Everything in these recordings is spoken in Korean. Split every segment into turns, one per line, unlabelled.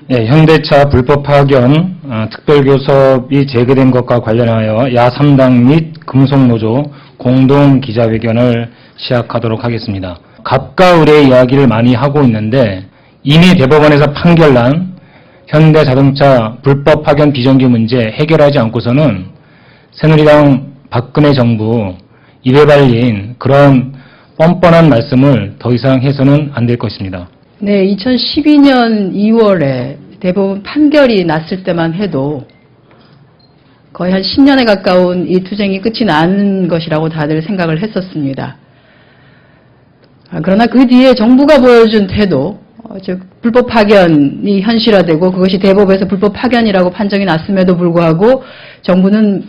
네, 현대차 불법 파견 특별교섭이 재개된 것과 관련하여 야3당 및 금속노조 공동 기자회견을 시작하도록 하겠습니다. 갑과 을의 이야기를 많이 하고 있는데 이미 대법원에서 판결난 현대자동차 불법 파견 비정규 문제 해결하지 않고서는 새누리당 박근혜 정부 입에 발린 그런 뻔뻔한 말씀을 더 이상 해서는 안 될 것입니다.
네, 2012년 2월에 대법원 판결이 났을 때만 해도 거의 한 10년에 가까운 이 투쟁이 끝이 나는 것이라고 다들 생각을 했었습니다. 그러나 그 뒤에 정부가 보여준 태도, 즉 불법 파견이 현실화되고 그것이 대법에서 불법 파견이라고 판정이 났음에도 불구하고 정부는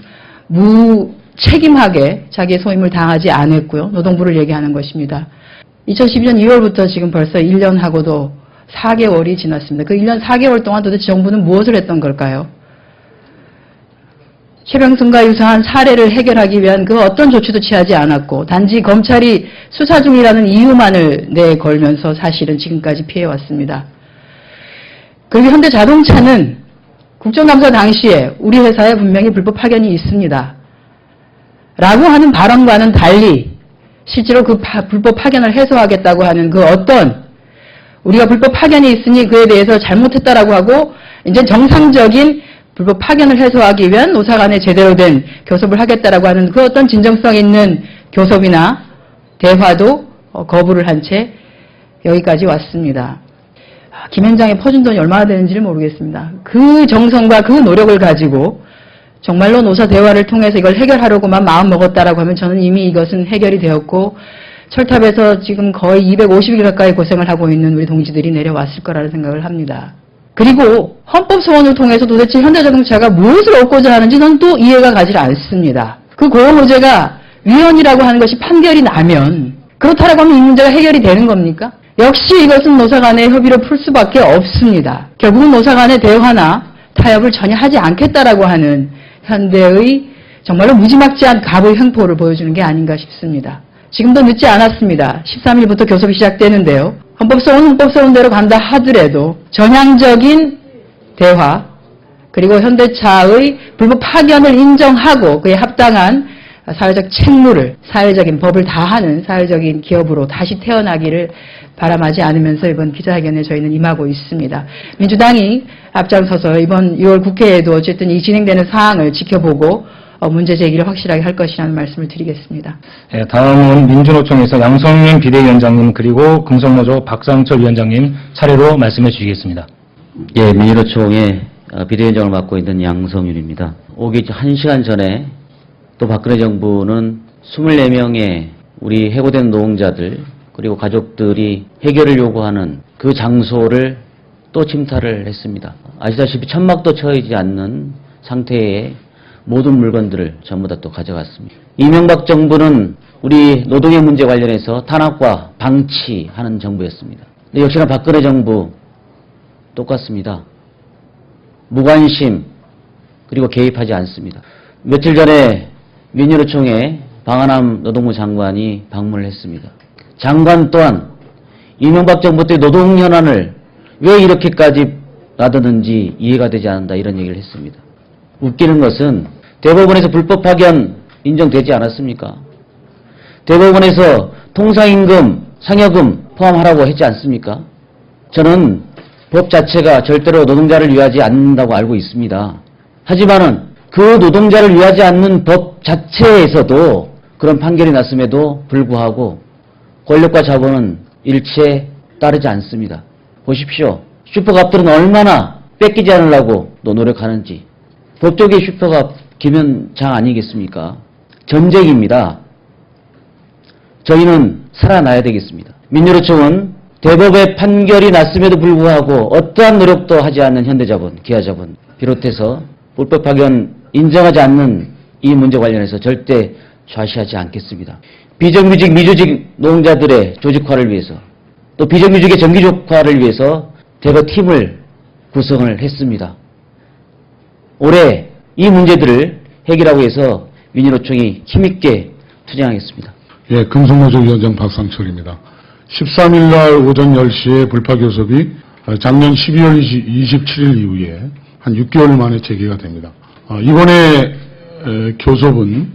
무책임하게 자기의 소임을 다하지 않았고요. 노동부를 얘기하는 것입니다. 2012년 2월부터 지금 벌써 1년하고도 4개월이 지났습니다. 그 1년 4개월 동안 도대체 정부는 무엇을 했던 걸까요? 최병순과 유사한 사례를 해결하기 위한 그 어떤 조치도 취하지 않았고 단지 검찰이 수사 중이라는 이유만을 내걸면서 사실은 지금까지 피해왔습니다. 그리고 현대자동차는 국정감사 당시에 우리 회사에 분명히 불법 파견이 있습니다. 라고 하는 발언과는 달리 실제로 그 불법 파견을 해소하겠다고 하는 그 어떤 우리가 불법 파견이 있으니 그에 대해서 잘못했다라고 하고 이제 정상적인 불법 파견을 해소하기 위한 노사 간에 제대로 된 교섭을 하겠다라고 하는 그 어떤 진정성 있는 교섭이나 대화도 거부를 한 채 여기까지 왔습니다. 김현장에 퍼준 돈이 얼마나 되는지를 모르겠습니다. 그 정성과 그 노력을 가지고 정말로 노사 대화를 통해서 이걸 해결하려고만 마음 먹었다라고 하면 저는 이미 이것은 해결이 되었고 철탑에서 지금 거의 250일 가까이 고생을 하고 있는 우리 동지들이 내려왔을 거라는 생각을 합니다. 그리고 헌법소원을 통해서 도대체 현대자동차가 무엇을 얻고자 하는지 저는 또 이해가 가지 않습니다. 그 고용노제가 위헌이라고 하는 것이 판결이 나면 그렇다라고 하면 이 문제가 해결이 되는 겁니까? 역시 이것은 노사 간의 협의로 풀 수밖에 없습니다. 결국은 노사 간의 대화나 타협을 전혀 하지 않겠다라고 하는 현대의 정말로 무지막지한 갑의 횡포를 보여주는 게 아닌가 싶습니다. 지금도 늦지 않았습니다. 13일부터 교섭이 시작되는데요. 헌법소원대로 간다 하더라도 전향적인 대화 그리고 현대차의 불법 파견을 인정하고 그에 합당한 사회적 책무를 사회적인 법을 다하는 사회적인 기업으로 다시 태어나기를 바람하지 않으면서 이번 기자회견에 저희는 임하고 있습니다. 민주당이 앞장서서 이번 6월 국회에도 어쨌든 이 진행되는 사항을 지켜보고 문제 제기를 확실하게 할 것이라는 말씀을 드리겠습니다.
네, 다음은 민주노총에서 양성윤 비대위원장님 그리고 금속노조 박상철 위원장님 차례로 말씀해 주시겠습니다.
예, 민주노총의 비대위원장을 맡고 있는 양성윤입니다. 오기 1시간 전에 또 박근혜 정부는 24명의 우리 해고된 노동자들 그리고 가족들이 해결을 요구하는 그 장소를 또 침탈을 했습니다. 아시다시피 천막도 쳐이지 않는 상태의 모든 물건들을 전부 다 또 가져갔습니다. 이명박 정부는 우리 노동의 문제 관련해서 탄압과 방치하는 정부였습니다. 근데 역시나 박근혜 정부 똑같습니다. 무관심 그리고 개입하지 않습니다. 며칠 전에 민주노총에 방한함 노동부 장관이 방문을 했습니다. 장관 또한 이명박 정부 때 노동 현안을 왜 이렇게까지 놔두는지 이해가 되지 않는다 이런 얘기를 했습니다. 웃기는 것은 대법원에서 불법 파견 인정되지 않았습니까? 대법원에서 통상임금, 상여금 포함하라고 했지 않습니까? 저는 법 자체가 절대로 노동자를 위하지 않는다고 알고 있습니다. 하지만은 그 노동자를 위하지 않는 법 자체에서도 그런 판결이 났음에도 불구하고 권력과 자본은 일체 따르지 않습니다. 보십시오. 슈퍼갑들은 얼마나 뺏기지 않으려고 노력하는지. 법조계 슈퍼갑 김현장 아니겠습니까? 전쟁입니다. 저희는 살아나야 되겠습니다. 민주노총은 대법의 판결이 났음에도 불구하고 어떠한 노력도 하지 않는 현대자본, 기아자본 비롯해서 불법 파견 인정하지 않는 이 문제 관련해서 절대 좌시하지 않겠습니다. 비정규직, 미조직 노동자들의 조직화를 위해서 또 비정규직의 정규직화를 위해서 대거팀을 구성을 했습니다. 올해 이 문제들을 해결하기 위해서 민주노총이 힘있게 투쟁하겠습니다.
예, 금속노조 위원장 박상철입니다. 13일 날 오전 10시에 불파교섭이 작년 12월 27일 이후에 한 6개월 만에 재개가 됩니다. 이번에 교섭은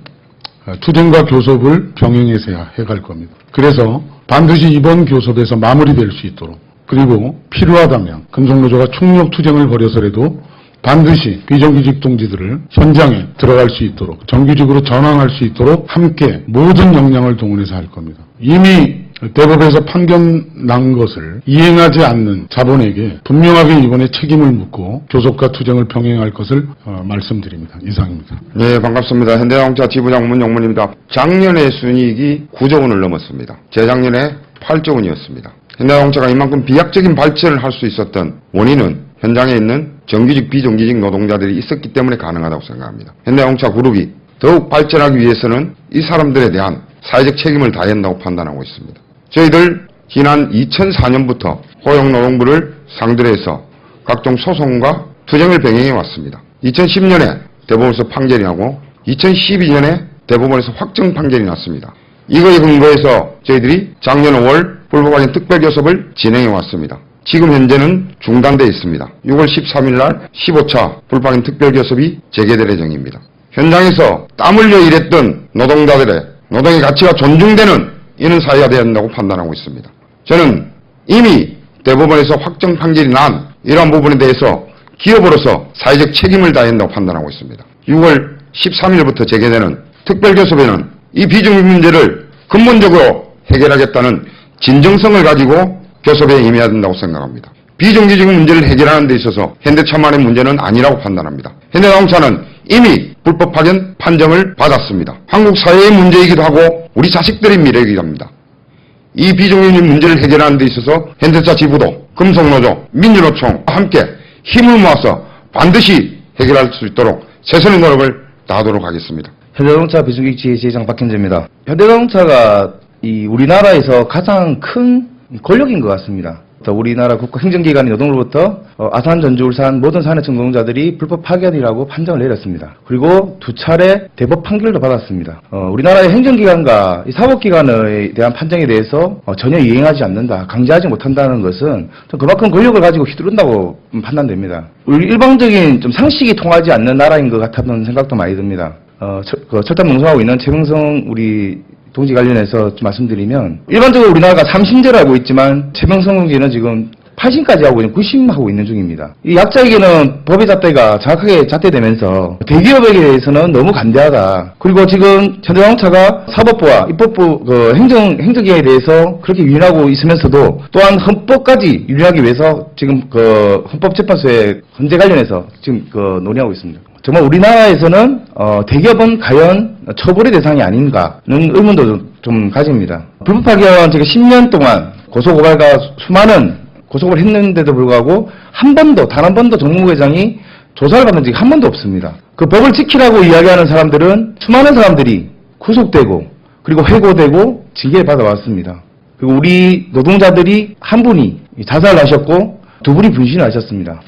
투쟁과 교섭을 병행해서 해갈 겁니다. 그래서 반드시 이번 교섭에서 마무리될 수 있도록, 그리고 필요하다면 금속노조가 총력 투쟁을 벌여서라도 반드시 비정규직 동지들을 현장에 들어갈 수 있도록, 정규직으로 전환할 수 있도록 함께 모든 역량을 동원해서 할 겁니다. 이미 대법에서 판결 난 것을 이행하지 않는 자본에게 분명하게 이번에 책임을 묻고 교섭과 투쟁을 병행할 것을 말씀드립니다. 이상입니다.
네, 반갑습니다. 현대자동차 지부장 문용문입니다. 작년에 순이익이 9조 원을 넘었습니다. 재작년에 8조 원이었습니다. 현대자동차가 이만큼 비약적인 발전을 할 수 있었던 원인은 현장에 있는 정규직, 비정규직 노동자들이 있었기 때문에 가능하다고 생각합니다. 현대자동차 그룹이 더욱 발전하기 위해서는 이 사람들에 대한 사회적 책임을 다해야 한다고 판단하고 있습니다. 저희들 지난 2004년부터 고용노동부를 상대로 해서 각종 소송과 투쟁을 병행해 왔습니다. 2010년에 대법원에서 판결이 나고 2012년에 대법원에서 확정 판결이 났습니다. 이거에 근거해서 저희들이 작년 5월 불법화된 특별교섭을 진행해 왔습니다. 지금 현재는 중단되어 있습니다. 6월 13일 날 15차 불법화된 특별교섭이 재개될 예정입니다. 현장에서 땀 흘려 일했던 노동자들의 노동의 가치가 존중되는 이런 사회가 되어야 한다고 판단하고 있습니다. 저는 이미 대법원에서 확정 판결이 난 이러한 부분에 대해서 기업으로서 사회적 책임을 다해야 한다고 판단하고 있습니다. 6월 13일부터 재개되는 특별교섭에는 이 비정규직 문제를 근본적으로 해결하겠다는 진정성을 가지고 교섭에 임해야 된다고 생각합니다. 비정규직 문제를 해결하는 데 있어서 현대차만의 문제는 아니라고 판단합니다. 현대자동차는 이미 불법 파견 판정을 받았습니다. 한국 사회의 문제이기도 하고 우리 자식들의 미래이기도 합니다. 이 비정규직 문제를 해결하는 데 있어서 현대차 지부도, 금속노조, 민주노총 함께 힘을 모아서 반드시 해결할 수 있도록 최선의 노력을 다하도록 하겠습니다.
현대자동차 비정규직 지회장 박현재입니다. 현대자동차가 우리나라에서 가장 큰 권력인 것 같습니다. 우리나라 국가행정기관인 노동부로부터 아산, 전주, 울산 모든 산하청 노동자들이 불법 파견이라고 판정을 내렸습니다. 그리고 2차례 대법 판결도 받았습니다. 우리나라의 행정기관과 사법기관에 대한 판정에 대해서 전혀 이행하지 않는다, 강제하지 못한다는 것은 그만큼 권력을 가지고 휘두른다고 판단됩니다. 우리 일방적인 좀 상식이 통하지 않는 나라인 것 같다는 생각도 많이 듭니다. 철탑 농성하고 있는 최명성 우리 동지 관련해서 좀 말씀드리면, 일반적으로 우리나라가 3신제를 알고 있지만 최명성 동지는 지금 8신까지 하고 있는 9신 하고 있는 중입니다. 이 약자에게는 법의 잣대가 정확하게 잣대되면서 대기업에게 대해서는 너무 간대하다. 그리고 지금 현대자동차가 사법부와 입법부 행정기관에 대해서 그렇게 유인하고 있으면서도 또한 헌법까지 유인하기 위해서 지금 헌법재판소에 헌재 관련해서 지금 논의하고 있습니다. 정말 우리나라에서는 대기업은 과연 처벌의 대상이 아닌가는 의문도 좀 가집니다. 불법 파견 제가 10년 동안 고소고발과 수많은 고소를 했는데도 불구하고 단 한 번도 정무부회장이 조사를 받은 적이 한 번도 없습니다. 그 법을 지키라고 이야기하는 사람들은 수많은 사람들이 구속되고 그리고 해고되고 징계를 받아왔습니다. 그리고 우리 노동자들이 한 분이 자살을 하셨고 2분이 분신을 하셨습니다.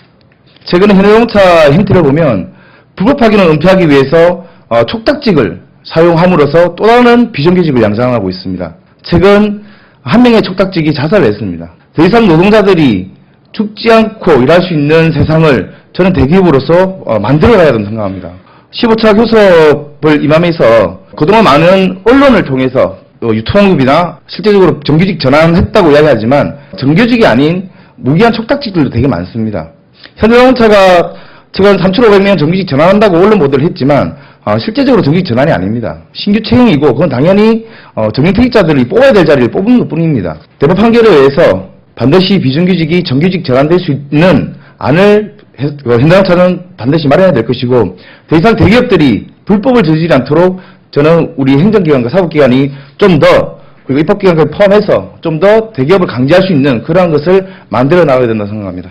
최근에 현대자동차 형태를 보면 불법 파견을 은폐하기 위해서 촉탁직을 사용함으로써 또 다른 비정규직을 양성하고 있습니다. 최근 한 명의 촉탁직이 자살을 했습니다. 더 이상 노동자들이 죽지 않고 일할 수 있는 세상을 저는 대기업으로서 만들어가야 된다고 생각합니다. 15차 교섭을 임하면서 그동안 많은 언론을 통해서 유통업이나 실제적으로 정규직 전환했다고 이야기하지만 정규직이 아닌 무기한 촉탁직들도 되게 많습니다. 현대자동차가 최근 3,500명 정규직 전환한다고 언론 보도를 했지만 실제적으로 정규직 전환이 아닙니다. 신규 채용이고 그건 당연히 정년퇴직자들이 뽑아야 될 자리를 뽑은 것뿐입니다. 대법 판결에 의해서 반드시 비정규직이 정규직 전환될 수 있는 안을 현대자동차는 반드시 마련해야 될 것이고, 더 이상 대기업들이 불법을 저지르지 않도록 저는 우리 행정기관과 사법기관이 좀 더, 그리고 입법기관까지 포함해서 좀 더 대기업을 강제할 수 있는 그러한 것을 만들어 나가야 된다고 생각합니다.